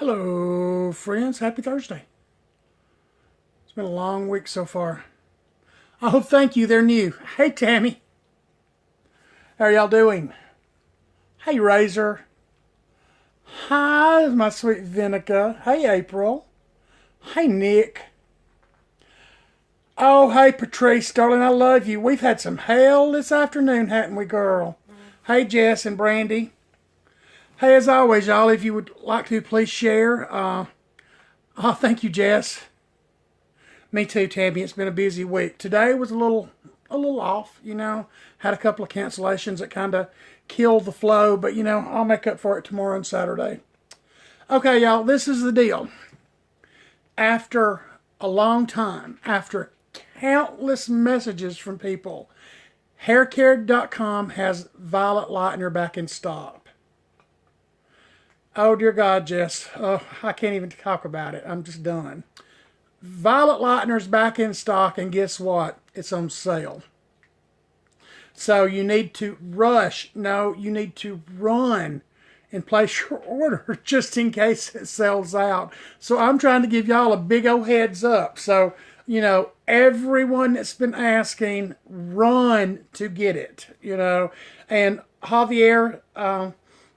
Hello, friends. Happy Thursday. It's been a long week so far. Oh, thank you. They're new. Hey, Tammy. How are y'all doing? Hey, Razor. Hi, my sweet Vinica. Hey, April. Hey, Nick. Oh, hey, Patrice, darling. I love you. We've had some hell this afternoon, hadn't we, girl? Hey, Jess and Brandy. Hey, as always, y'all, if you would like to, please share. Oh, thank you, Jess. Me too, Tabby. It's been a busy week. Today was a little off. Had a couple of cancellations that kind of killed the flow, but I'll make up for it tomorrow and Saturday. Okay, y'all, this is the deal. After a long time, after countless messages from people, Hair.Guy.Steve has violet lightener back in stock. Oh, dear God, Jess. Oh, I can't even talk about it. I'm just done. Violet lightener's back in stock, and guess what? It's on sale. So you need to rush. No, you need to run and place your order just in case it sells out. So I'm trying to give y'all a big old heads up. So, everyone that's been asking, run to get it. And Javier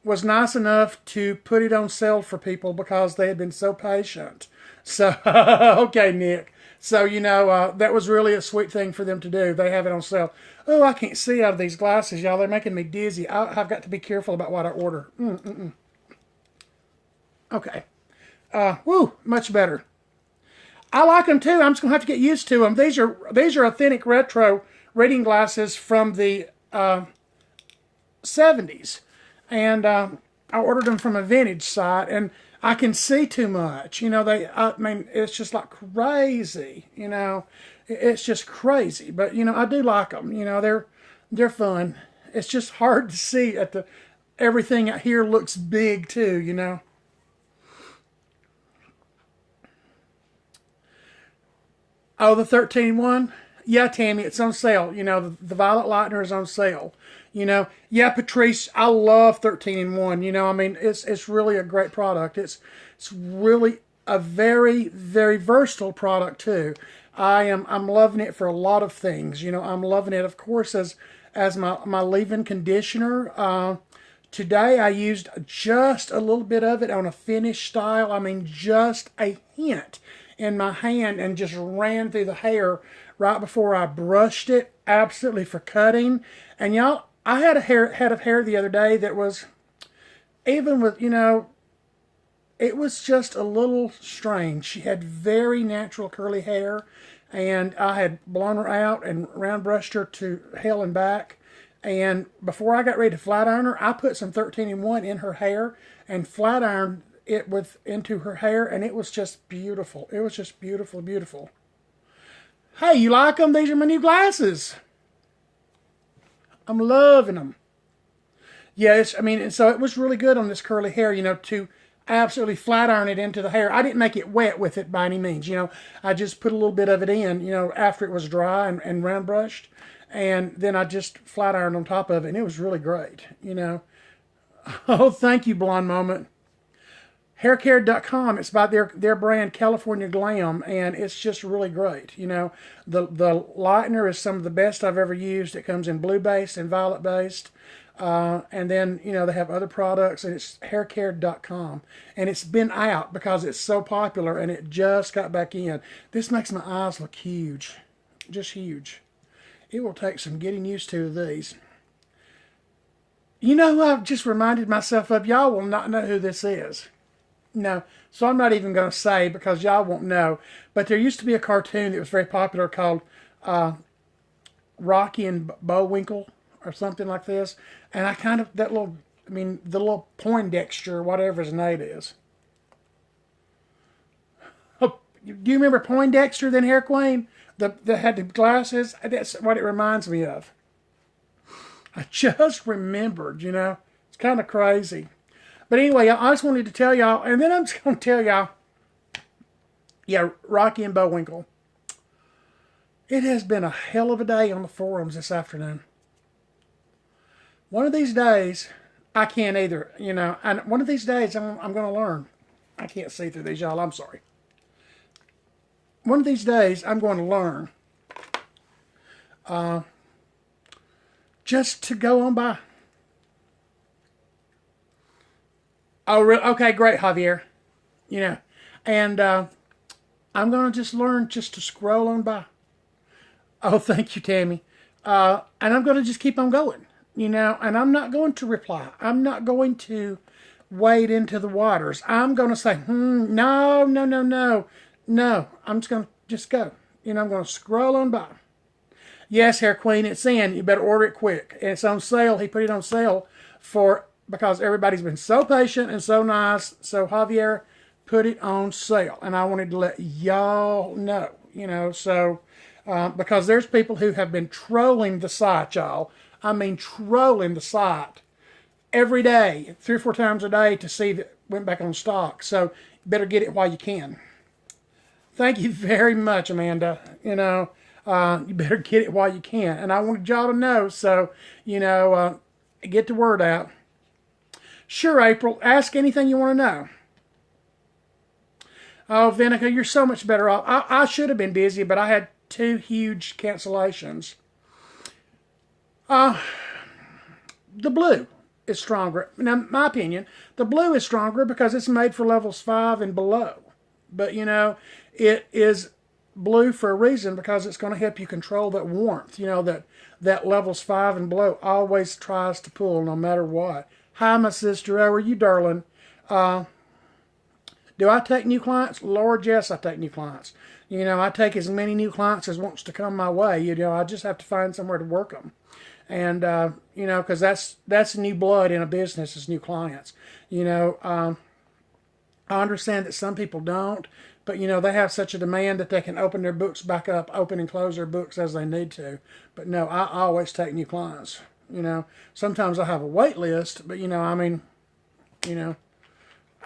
was nice enough to put it on sale for people because they had been so patient. So, okay, Nick. So, that was really a sweet thing for them to do. They have it on sale. Oh, I can't see out of these glasses, y'all. They're making me dizzy. I've got to be careful about what I order. Okay. Much better. I like them too. I'm just going to have to get used to them. These are authentic retro reading glasses from the 70s. And I ordered them from a vintage site, and I can see too much. It's just like crazy. It's just crazy. But I do like them. They're fun. It's just hard to see everything out here looks big too. Oh, the 13-1? Yeah, Tammy, it's on sale. The Violet Lightner is on sale. Yeah, Patrice, I love 13-1. It's really a great product. It's really a very, very versatile product too. I'm loving it for a lot of things. I'm loving it, of course, as my leave-in conditioner. Today I used just a little bit of it on a finish style. Just a hint in my hand, and just ran through the hair right before I brushed it. Absolutely for cutting. And y'all, I had a head of hair the other day that was, even with, it was just a little strange. She had very natural curly hair, and I had blown her out and round brushed her to hell and back. And before I got ready to flat iron her, I put some 13-1 in her hair and flat ironed it into her hair, and it was just beautiful. It was just beautiful, beautiful. Hey, you like them? These are my new glasses. I'm loving them. Yeah, and so it was really good on this curly hair, to absolutely flat iron it into the hair. I didn't make it wet with it by any means, I just put a little bit of it in, after it was dry and round brushed, and then I just flat ironed on top of it, and it was really great. Oh, thank you, Blonde Moment. Haircare.com, it's by their brand California Glam, and it's just really great. The lightener is some of the best I've ever used. It comes in blue based and violet based, and then they have other products, and it's Haircare.com, and it's been out because it's so popular, and it just got back in. This makes my eyes look huge, just huge. It will take some getting used to these. Who I've just reminded myself of? Y'all will not know who this is. No, so I'm not even going to say because y'all won't know. But there used to be a cartoon that was very popular called Rocky and Bullwinkle or something like this. And the little Poindexter, whatever his name is. Oh, do you remember Poindexter then, Hair Queen? That had the glasses? That's what it reminds me of. I just remembered, It's kind of crazy. But anyway, I just wanted to tell y'all, and then I'm just going to tell y'all, yeah, Rocky and Bullwinkle. It has been a hell of a day on the forums this afternoon. One of these days, I can't either, and one of these days I'm going to learn. I can't see through these, y'all. I'm sorry. One of these days, I'm going to learn just to go on by. Oh, really? Okay, great, Javier. You know, and I'm going to just learn just to scroll on by. Oh, thank you, Tammy. And I'm going to just keep on going, and I'm not going to reply. I'm not going to wade into the waters. I'm going to say, no, no, no, no, no. I'm just going to just go. I'm going to scroll on by. Yes, Hair Queen, it's in. You better order it quick. And it's on sale. He put it on sale because everybody's been so patient and so nice. So Javier put it on sale. And I wanted to let y'all know, so because there's people who have been trolling the site, y'all. I mean, trolling the site every day, 3 or 4 times a day to see if it went back on stock. So you better get it while you can. Thank you very much, Amanda. You better get it while you can. And I wanted y'all to know, so, get the word out. Sure, April, ask anything you want to know. Oh, Vinica, you're so much better off. I should have been busy, but I had 2 huge cancellations. The blue is stronger. Now, in my opinion, the blue is stronger because it's made for levels 5 and below. But, it is blue for a reason because it's going to help you control that warmth. That levels 5 and below always tries to pull no matter what. Hi, my sister. How are you, darling? Do I take new clients? Lord, yes, I take new clients. I take as many new clients as wants to come my way. I just have to find somewhere to work them. And, because that's new blood in a business is new clients. I understand that some people don't, but, they have such a demand that they can open their books back up, open and close their books as they need to. But, no, I always take new clients. Sometimes I have a wait list, but,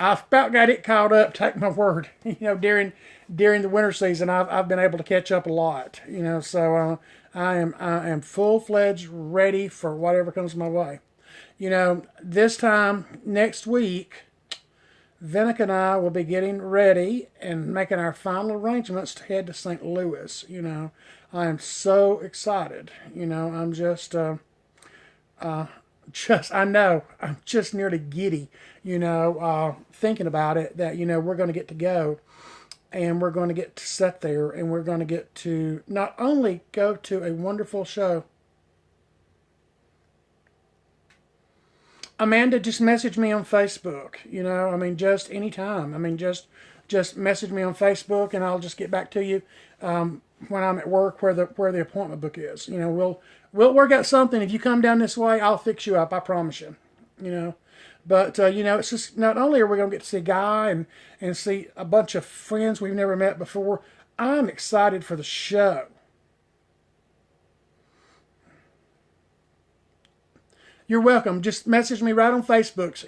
I've about got it caught up, take my word. During the winter season, I've been able to catch up a lot. So I am full-fledged ready for whatever comes my way. This time next week, Vinica and I will be getting ready and making our final arrangements to head to St. Louis. I am so excited. I'm just I know, I'm just nearly giddy, thinking about it, that, we're going to get to go and we're going to get to sit there and we're going to get to not only go to a wonderful show. Amanda, just message me on Facebook, just anytime. Just message me on Facebook and I'll just get back to you when I'm at work where the appointment book is. We'll work out something. If you come down this way, I'll fix you up. I promise you. But it's just not only are we going to get to see Guy and see a bunch of friends we've never met before. I'm excited for the show. You're welcome. Just message me right on Facebook.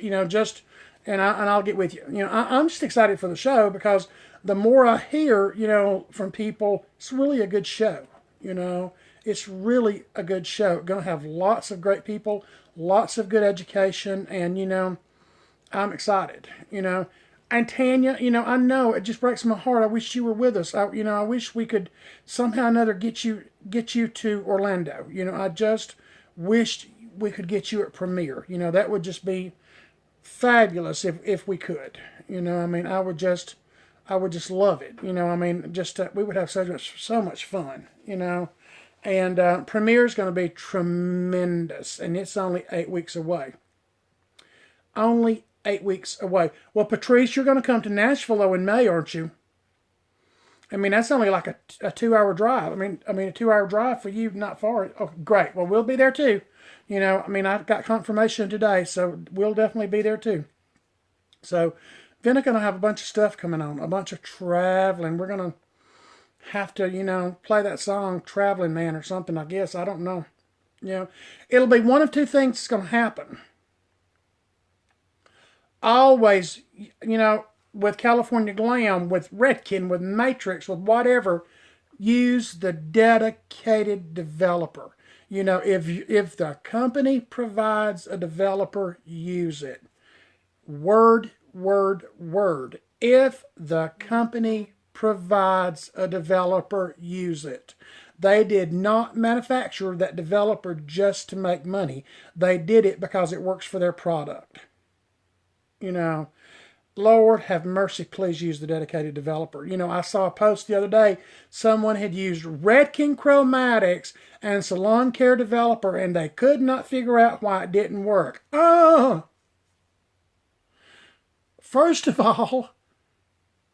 And I'll get with you. I'm just excited for the show because the more I hear, from people, it's really a good show. It's really a good show. Going to have lots of great people, lots of good education, and I'm excited. And Tanya, I know it just breaks my heart. I wish you were with us. I wish we could somehow or another get you to Orlando. I just wished we could get you at premiere. That would just be fabulous if we could. I would just love it. We would have so much fun. And premiere is going to be tremendous, and it's only 8 weeks away. Only 8 weeks away. Well, Patrice, you're going to come to Nashville though in May, aren't you? That's only like a 2-hour drive. A 2-hour drive for you, not far. Oh, great. Well, we'll be there too. I got confirmation today, so we'll definitely be there too. So, Vinica and I have a bunch of stuff coming on, a bunch of traveling. We're going to have to, play that song, Traveling Man or something, I guess. I don't know. It'll be one of two things that's going to happen. Always, with California Glam, with Redken, with Matrix, with whatever, use the dedicated developer. If the company provides a developer, use it. Word, word, word. If the company provides a developer, use it. They did not manufacture that developer just to make money. They did it because it works for their product. You know, Lord have mercy, please use the dedicated developer. I saw a post the other day. Someone had used Redken Chromatics and Salon Care Developer, and they could not figure out why it didn't work. Oh! First of all,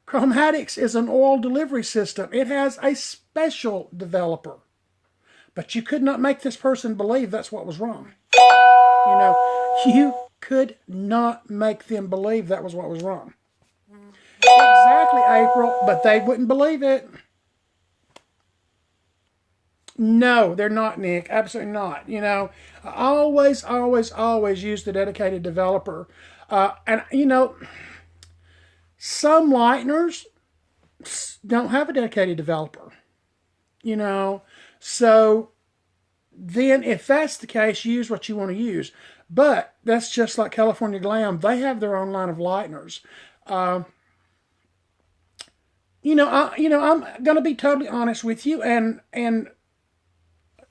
Chromatics is an oil delivery system. It has a special developer. But you could not make this person believe that's what was wrong. You could not make them believe that was what was wrong. Exactly, April, but they wouldn't believe it. No, they're not, Nick. Absolutely not. Always, always, always use the dedicated developer. And some lighteners don't have a dedicated developer. So then if that's the case, use what you want to use. But that's just like California Glam. They have their own line of lighteners. I'm going to be totally honest with you, and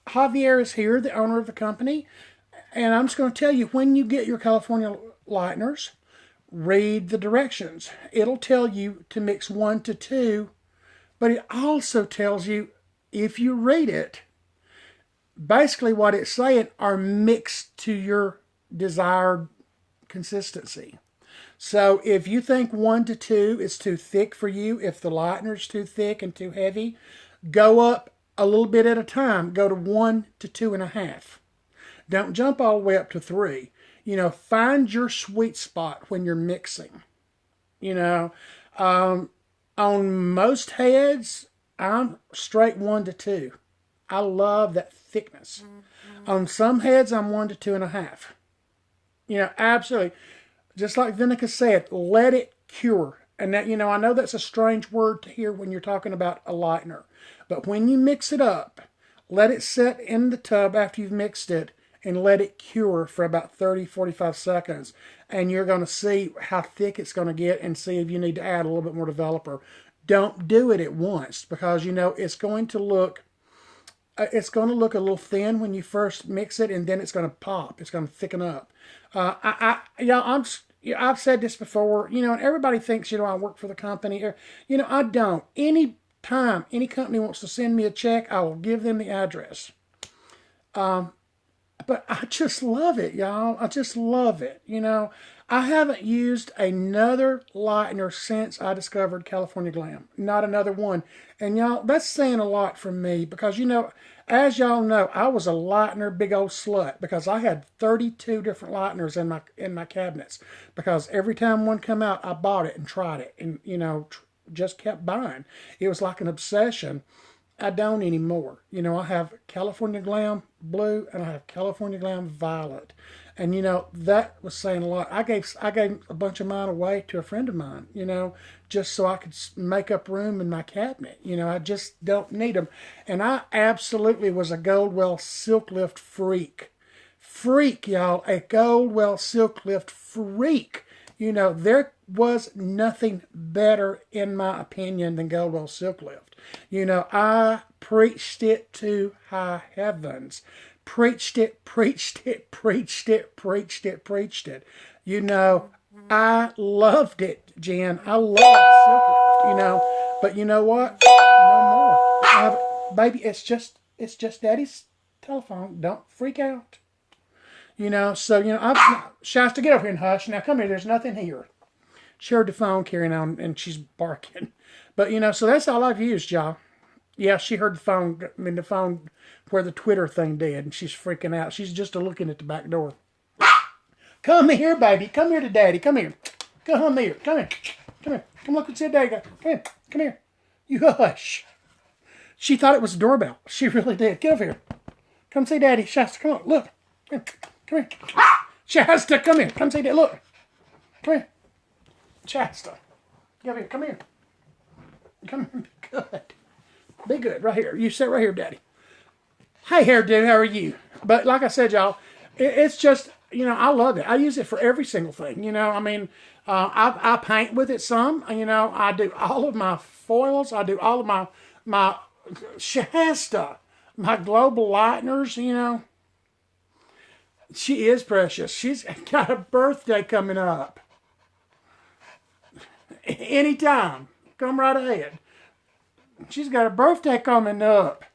Javier is here, the owner of the company, and I'm just going to tell you, when you get your California lighteners, read the directions. It'll tell you to mix 1 to 2, but it also tells you, if you read it, basically what it's saying are mixed to your desired consistency. So if you think 1 to 2 is too thick for you, if the lightener's too thick and too heavy, go up a little bit at a time. Go to 1 to 2.5. Don't jump all the way up to 3. Find your sweet spot when you're mixing. On most heads, I'm straight 1 to 2. I love that thickness. On some heads, I'm 1 to 2.5. Absolutely. Just like Vinica said, let it cure. And that, I know that's a strange word to hear when you're talking about a lightener. But when you mix it up, let it set in the tub after you've mixed it and let it cure for about 30, 45 seconds. And you're going to see how thick it's going to get and see if you need to add a little bit more developer. Don't do it at once because, it's going to look a little thin when you first mix it, and then it's going to pop. It's going to thicken up. I've said this before, and everybody thinks, I work for the company. I don't. Any time any company wants to send me a check, I will give them the address. But I just love it, y'all. I just love it. I haven't used another lightener since I discovered California Glam. Not another one. And y'all, that's saying a lot from me because, as y'all know, I was a lightener big old slut because I had 32 different lighteners in my cabinets because every time one come out, I bought it and tried it and, just kept buying. It was like an obsession. I don't anymore. I have California Glam Blue and I have California Glam Violet. And, that was saying a lot. I gave a bunch of mine away to a friend of mine, just so I could make up room in my cabinet. I just don't need them. And I absolutely was a Goldwell Silk Lift freak. Freak, y'all. A Goldwell Silk Lift freak. There was nothing better, in my opinion, than Goldwell Silk Lift. I preached it to high heavens. Preached it, preached it, preached it, preached it, preached it. I loved it, Jen. I loved Silk Lift, But you know what? No more. Baby, it's just Daddy's telephone. Don't freak out. Shasta, get over here and hush. Now, come here. There's nothing here. She heard the phone carrying on, and she's barking. But, so that's all I've used, y'all. Yeah, she heard the phone where the Twitter thing did, and she's freaking out. She's just looking at the back door. Come here, baby. Come here to Daddy. Come here. Come here. Come here. Come here. Come look and see Daddy. Come here. Come here. You hush. She thought it was a doorbell. She really did. Get over here. Come see Daddy. Shasta, come on. Look. Come here. Come here. Shasta, come here. Come see Daddy. Look. Come here. Shasta. Get over here. Come here. Come here. Good. Be good. Right here. You sit right here, Daddy. Hey, Hair Dude. How are you? But like I said, y'all, it's just, I love it. I use it for every single thing. I paint with it some. You know, I do all of my foils. I do all of my Shasta, my global lighteners. You know, she is precious. She's got a birthday coming up. Anytime, come right ahead. She's got a birthday coming up.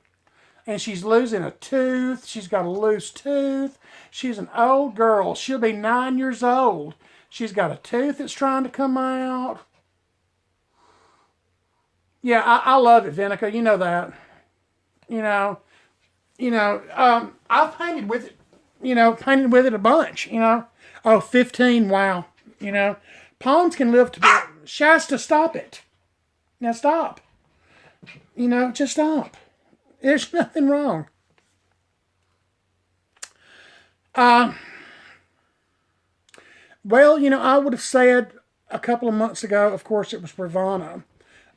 And she's losing a tooth. She's got a loose tooth. She's an old girl. She'll be 9 years old. She's got a tooth that's trying to come out. Yeah, I love it, Vinica. You know that. You know, I've painted with it. You know, painted with it a bunch. You know, oh, 15. Wow. You know, pawns can live to be. Shasta, stop it. Now stop. You know, just stop. There's nothing wrong. Well, you know, I would have said a couple of months ago, of course, it was Bravana,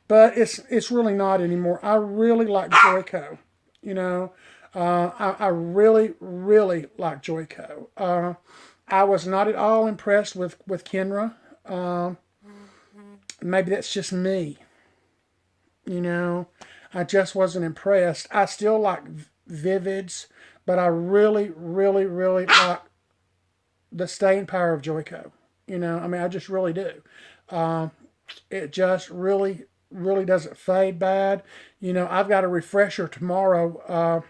but it's really not anymore. I really like Joico. You know, I really, really like Joico. I was not at all impressed with Kenra. Maybe that's just me. You know, I just wasn't impressed. I still like Vivids, but I really, really, really like the staying power of Joico. You know, I mean, I just really do. It just really, really doesn't fade bad. You know, I've got a refresher tomorrow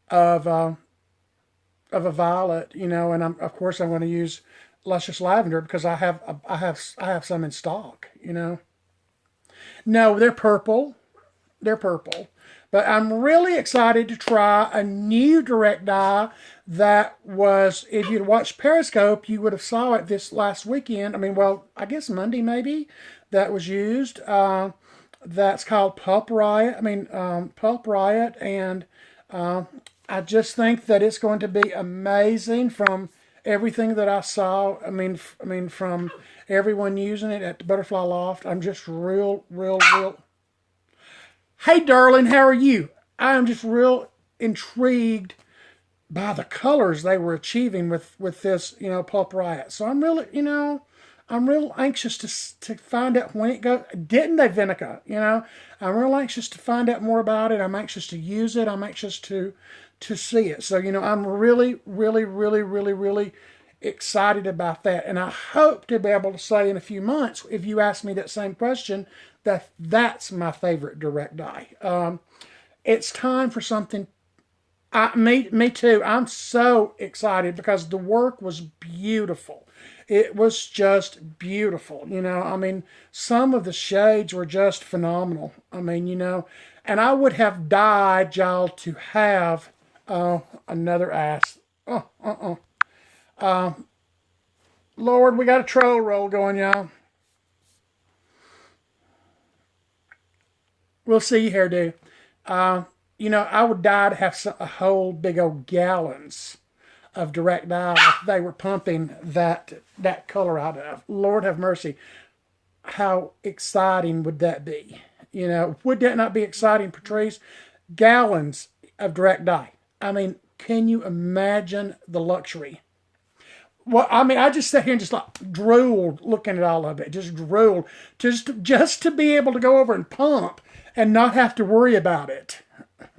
of a violet. You know, and of course I'm going to use Luscious Lavender because I have some in stock. You know. No, they're purple. They're purple. But I'm really excited to try a new direct dye that was, if you'd watched Periscope, you would have saw it this last weekend. I mean, well, I guess Monday maybe, that was used. That's called Pulp Riot. Pulp Riot. And I just think that it's going to be amazing from everything that I saw. I mean, from everyone using it at the Butterfly Loft. I'm just real. Hey, darling, how are you? I am just real intrigued by the colors they were achieving with this, you know, Pulp Riot. So I'm really, you know, I'm real anxious to find out when it goes. Didn't they, Vinica? You know, I'm real anxious to find out more about it. I'm anxious to use it. I'm anxious to see it. So, you know, I'm really, really, really, really, really excited about that. And I hope to be able to say in a few months, if you ask me that same question, that's my favorite direct dye. It's time for something. Me too. I'm so excited because the work was beautiful. It was just beautiful. You know, I mean, some of the shades were just phenomenal. I mean, you know, and I would have died, y'all, to have another ass. Lord, we got a troll roll going, y'all. We'll see you, Hair.Do. You know, I would die to have a whole big old gallons of direct dye if they were pumping that color out of. Lord have mercy. How exciting would that be? You know, would that not be exciting, Patrice? Gallons of direct dye. I mean, can you imagine the luxury? Well, I mean, I just sat here and just like drooled looking at all of it. Just drooled. Just to be able to go over and pump and not have to worry about it.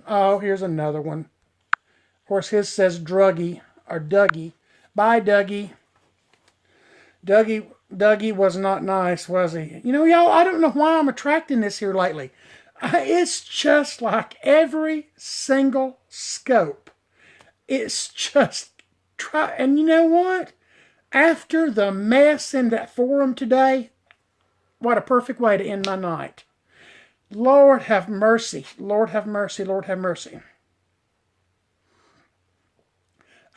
Oh, here's another one. Of course, his says Druggy or Dougie. Bye, Dougie. Dougie was not nice, was he? You know, y'all, I don't know why I'm attracting this here lately. It's just like every single scope. It's just try. And you know what? After the mess in that forum today, what a perfect way to end my night. Lord have mercy. Lord have mercy. Lord have mercy.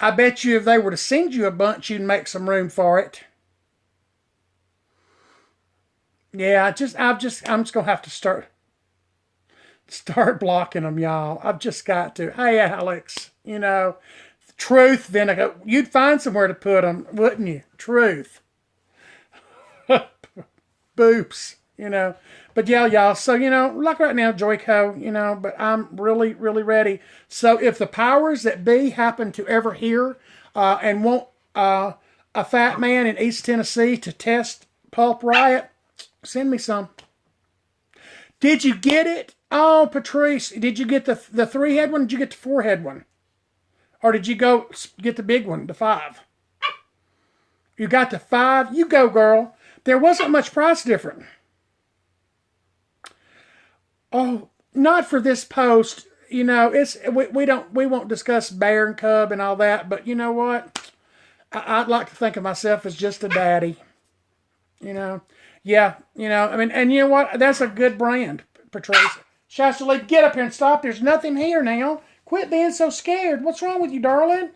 I bet you if they were to send you a bunch, you'd make some room for it. Yeah, I'm just gonna have to start blocking them, y'all. I've just got to. Hey, Alex, you know, truth, Vinegar. You'd find somewhere to put them, wouldn't you? Truth. Boops, you know. But yeah, y'all, so, you know, like right now, Joico, you know, but I'm really, really ready. So if the powers that be happen to ever hear and want a fat man in East Tennessee to test Pulp Riot, send me some. Did you get it? Oh, Patrice, did you get the 3-head one? Did you get the 4-head one? Or did you go get the big one, the 5? You got the 5? You go, girl. There wasn't much price difference. Oh, not for this post. You know, we won't discuss bear and cub and all that, but you know what? I'd like to think of myself as just a daddy. You know, yeah, you know, I mean, and you know what? That's a good brand, Patrice. Shasta Lee, get up here and stop. There's nothing here now. Quit being so scared. What's wrong with you, darling?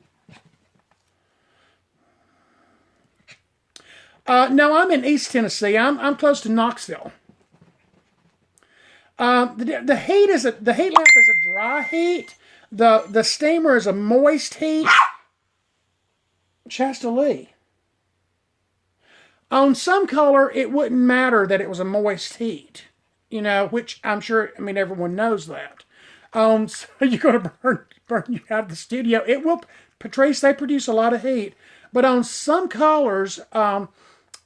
No, I'm in East Tennessee. I'm close to Knoxville. The heat the heat lamp is a dry heat. The steamer is a moist heat. Shasta Lee. On some color, it wouldn't matter that it was a moist heat, you know, which I'm sure, I mean, everyone knows that. So you're going to burn you out of the studio. It will, Patrice, they produce a lot of heat, but on some colors,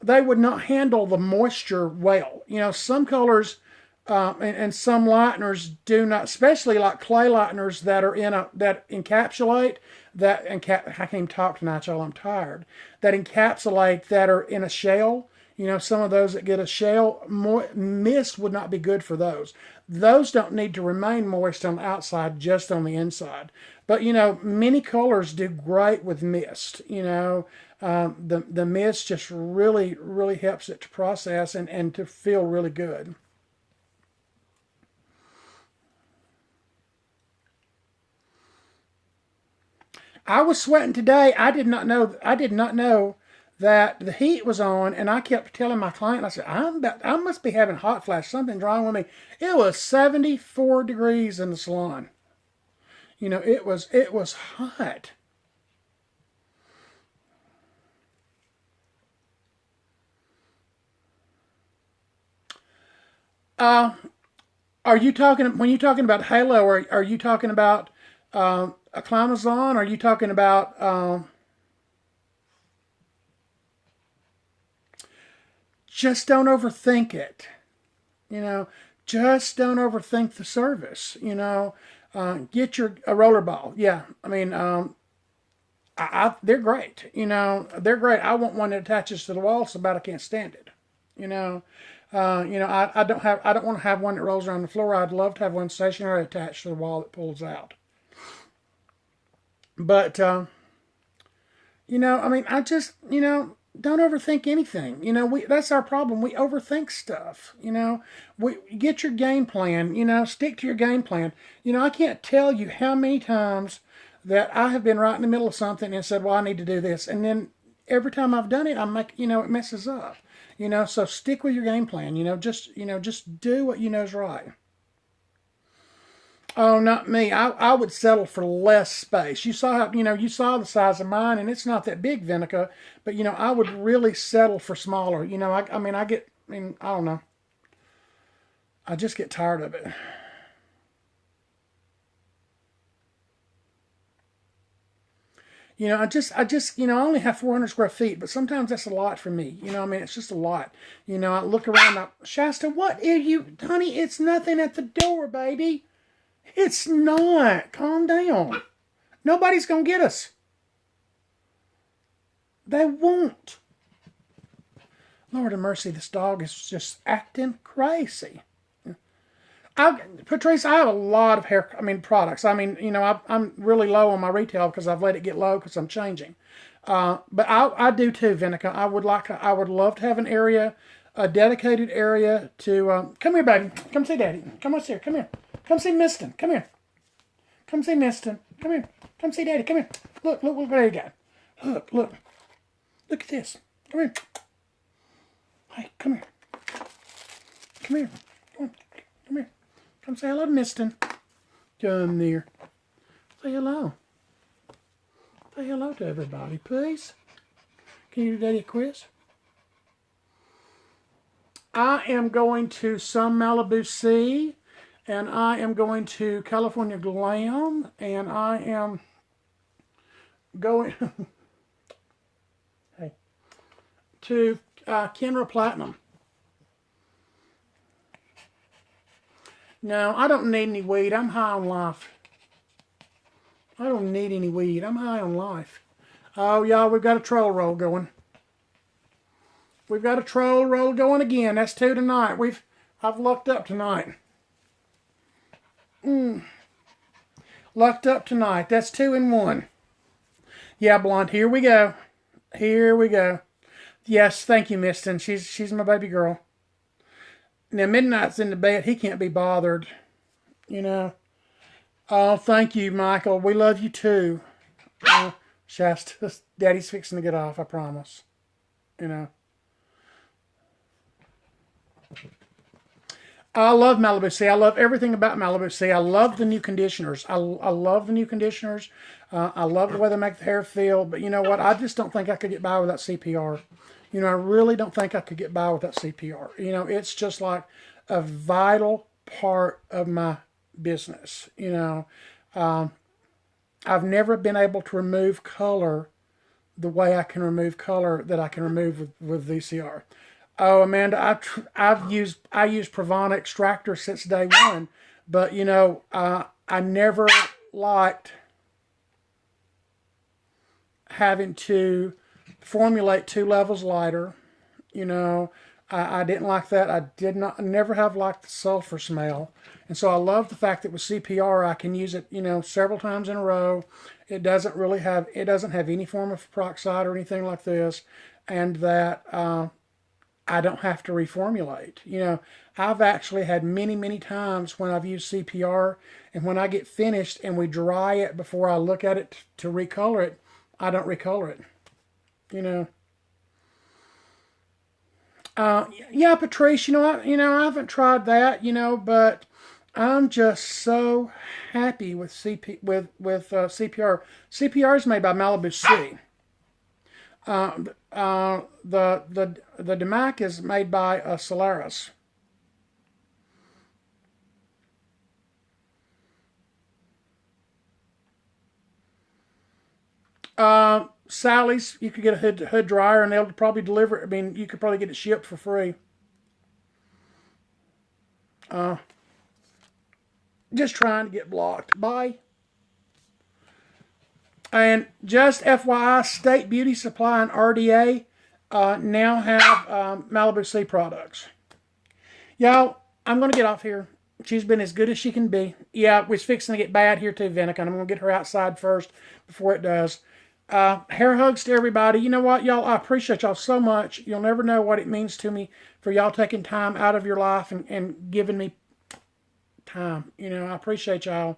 they would not handle the moisture well. You know, some colors and some lighteners do not, especially like clay lighteners that are that encapsulate, I can't even talk tonight, y'all, I'm tired. That encapsulate, that are in a shell. You know, some of those that get a shell, mist would not be good for those. Those don't need to remain moist on the outside, just on the inside. But, you know, many colors do great with mist. You know, the mist just really, really helps it to process and to feel really good. I was sweating today. I did not know that the heat was on, and I kept telling my client, I said, I must be having hot flash. Something's wrong with me. It was 74 degrees in the salon. You know, it was hot. Uh, are you talking when you're talking about Halo? Are you talking about a clonazone? Are you talking about just don't overthink it? You know, just don't overthink the service. You know, get a rollerball. Yeah, I mean, they're great. You know, they're great. I want one that attaches to the wall so bad I can't stand it. You know, I don't want to have one that rolls around the floor. I'd love to have one stationary attached to the wall that pulls out. But you know, I mean, I just, you know, don't overthink anything. You know, that's our problem. We overthink stuff. You know, we get your game plan. You know, stick to your game plan. You know, I can't tell you how many times that I have been right in the middle of something and said, "Well, I need to do this," and then every time I've done it, you know, it messes up. You know, so stick with your game plan. You know, just do what you know is right. Oh, not me. I would settle for less space. You saw how, you know, you saw the size of mine, and it's not that big, Vinica. But you know, I would really settle for smaller. You know, I mean, I don't know. I just get tired of it. You know, you know, I only have 400 square feet, but sometimes that's a lot for me. You know, I mean, it's just a lot. You know, I look around. Shasta, what are you, honey? It's nothing at the door, baby. It's not. Calm down. Nobody's going to get us. They won't. Lord of mercy, this dog is just acting crazy. Patrice, I have a lot of products. I mean, you know, I'm really low on my retail because I've let it get low because I'm changing. But I do too, Vinica. I would love to have an area, a dedicated area to, come here, baby. Come see Daddy. Come on, here. Come here. Come see Miston. Come here. Come see Miston. Come here. Come see Daddy. Come here. Look what Daddy got. Look. Look at this. Come here. Hey, come here. Come here. Come here. Come say hello to Miston. Come there. Say hello. Say hello to everybody, please. Can you do Daddy a quiz? I am going to some Malibu Sea, and I am going to California Glam, and I am going... Hey, to Kenra Platinum. No, I don't need any weed. I'm high on life. I don't need any weed. I'm high on life. Oh, y'all, we've got a troll roll going. We've got a troll roll going again. That's 2 tonight. I've lucked up tonight. Lucked up tonight. That's 2 in 1. Yeah, Blonde. Here we go. Here we go. Yes, thank you, Miston. She's my baby girl. Now, Midnight's in the bed. He can't be bothered. You know. Oh, thank you, Michael. We love you too. Shasta, Daddy's fixing to get off, I promise. You know. I love Malibu Sea. I love everything about Malibu Sea. I love the new conditioners. I love the new conditioners. I love the way they make the hair feel. But you know what? I just don't think I could get by without CPR. You know, I really don't think I could get by without CPR. You know, it's just like a vital part of my business. You know, I've never been able to remove color the way I can remove color that I can remove with VCR. Oh, Amanda, I used Pravana extractor since day one, but you know, I never liked having to formulate 2 levels lighter. You know, I didn't like that. I never have liked the sulfur smell. And so I love the fact that with CPR, I can use it, you know, several times in a row. It doesn't have any form of peroxide or anything like this. And that, I don't have to reformulate. You know, I've actually had many, many times when I've used CPR, and when I get finished and we dry it before I look at it to recolor it, I don't recolor it. You know. Yeah, Patrice. You know, I haven't tried that. You know, but I'm just so happy with CPR. CPR is made by Malibu Sea. The DeMac is made by Solaris. Sally's, you could get a hood dryer and they'll probably deliver it. I mean, you could probably get it shipped for free. Just trying to get blocked. Bye. And just FYI, State Beauty Supply and RDA now have Malibu Sea products. Y'all, I'm going to get off here. She's been as good as she can be. Yeah, it's fixing to get bad here too, Vinica. I'm going to get her outside first before it does. Hair hugs to everybody. You know what, y'all? I appreciate y'all so much. You'll never know what it means to me for y'all taking time out of your life and giving me time. You know, I appreciate y'all.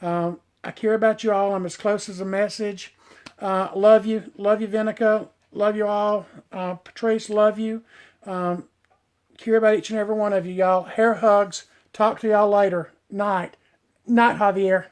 I care about you all. I'm as close as a message. Love you. Love you, Vinica. Love you all. Patrice, love you. Care about each and every one of you, y'all. Hair hugs. Talk to y'all later. Night. Night, Javier.